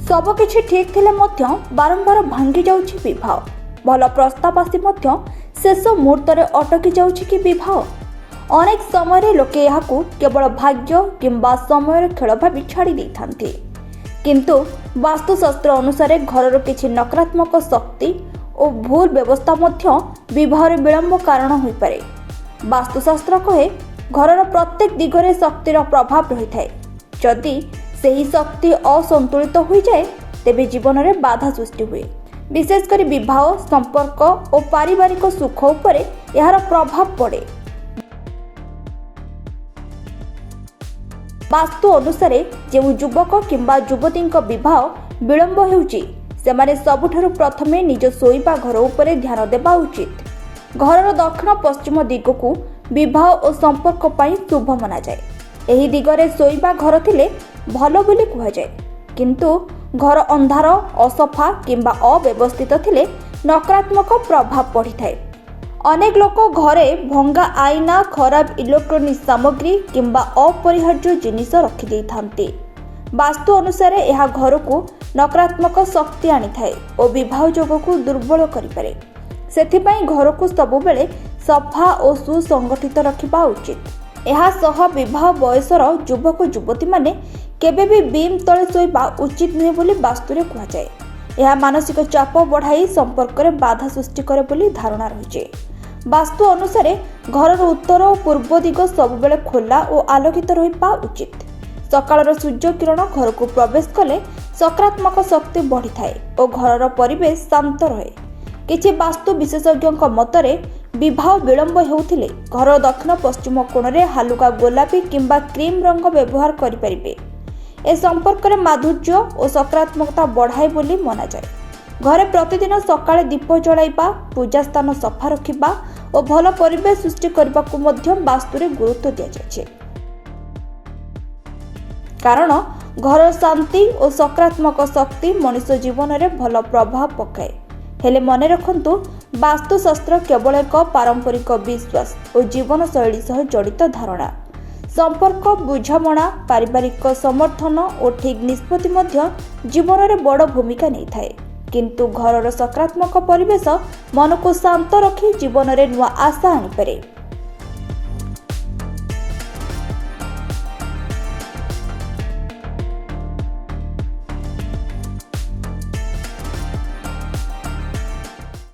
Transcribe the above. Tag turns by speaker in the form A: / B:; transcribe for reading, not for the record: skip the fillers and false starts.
A: सबकिछि ठीक थिले मध्य बारंबार भांगी जाउछि विवाह। भल प्रस्ताव आसी मध्य शेष मुहूर्त अटकी जाउछि कि विवाह। अनेक समय लोके याकू केवल भाग्य किंबा समय खेल भावी छाड़ी देइथांती, किंतु वास्तुशास्त्र अनुसार घरर किछि नकारात्मक शक्ति और भूल व्यवस्था मध्य विवाह विलंब कारण होई पारे। वास्तुशास्त्र कहे घरर प्रत्येक दिगरे शक्तिर प्रभाव रही थाए। जदि सही शक्ति असंतुलित हो जाए तेबे जीवन में बाधा सृष्टि हुए। विशेषकर विवाह संपर्क और पारिवारिक सुख उपरे यार प्रभाव पड़े। वास्तु अनुसार जो युवक किंबा युवती विवाह विलंब होउची सेमाने सबुठारु प्रथमे निज सोईबा घर उपरे ध्यान देबा उचित। घरर दक्षिण पश्चिम दिग को विवाह और संपर्क पाई शुभ मना जाए। एही दिगरे सोईबा घर थिले भलो बोली कहा जाए, किंतु घर अंधार असफा किंबा अव्यवस्थित थिले नकारात्मक प्रभाव पड़ी थाए। अनेक लोक घरे भंगा आईना, खराब इलेक्ट्रोनिक सामग्री किंबा अपरिहार्य जिनिस रखी देई थांती। वास्तु अनुसार यह घर को नकारात्मक शक्ति आनी थाए और विवाह जोग को दुर्बल करि पारे। सेथिपाई घर को सबुबेले सफा और सुसंगठित रखिबा उचित। यह सह विवाह बयसर युवक युवती माने केबे भी बीम तले सोइबा उचित नुहे बोली वास्तुरे कहा जाए। यह मानसिक चाप बढ़ाई संपर्क में बाधा सृष्टि करे बोली धारणा रही। वास्तु अनुसार घरर उत्तर और पूर्व दिग सबुबेले खोला और आलोकित रहिबा उचित। सकाळर सूर्य किरण घर को प्रवेश कले सकारात्मक शक्ति बढ़ी थाए और घरर परिवेश शांत रहे। किछि वास्तु विशेषज्ञ मतरे विवाह विलंब हेउथिले घर दक्षिण पश्चिम कोण रे हालुका गोलापी किंबा क्रीम रंग व्यवहार करि परिबे। ए संपर्क में माधुर्य और सकारात्मकता बढ़ाए बोली मना जाए। घरे प्रतिदिन सकाळे दीप जलाइबा, पूजा स्थान सफा रखिबा और भल परिवेश सृष्टि करबा को मध्य वास्तुरे गुरुत्व दिया जाए, कारण घर शांति और सकारात्मक शक्ति मनुष्य जीवन में भल प्रभाव पकाए। हेले मने रखंतु वास्तुशास्त्र केवल एक पारंपरिक विश्वास और जीवन शैली सह जड़ित धारणा। संपर्क, बुझामणा, पारिवारिक समर्थन और ठीक निष्पत्ति मध्य जीवन में बड़ भूमिका नहीं थाए, किंतु घरर सकारात्मक परिवेश मन को शांत रखी जीवन में नुआ आशा आनी पारे।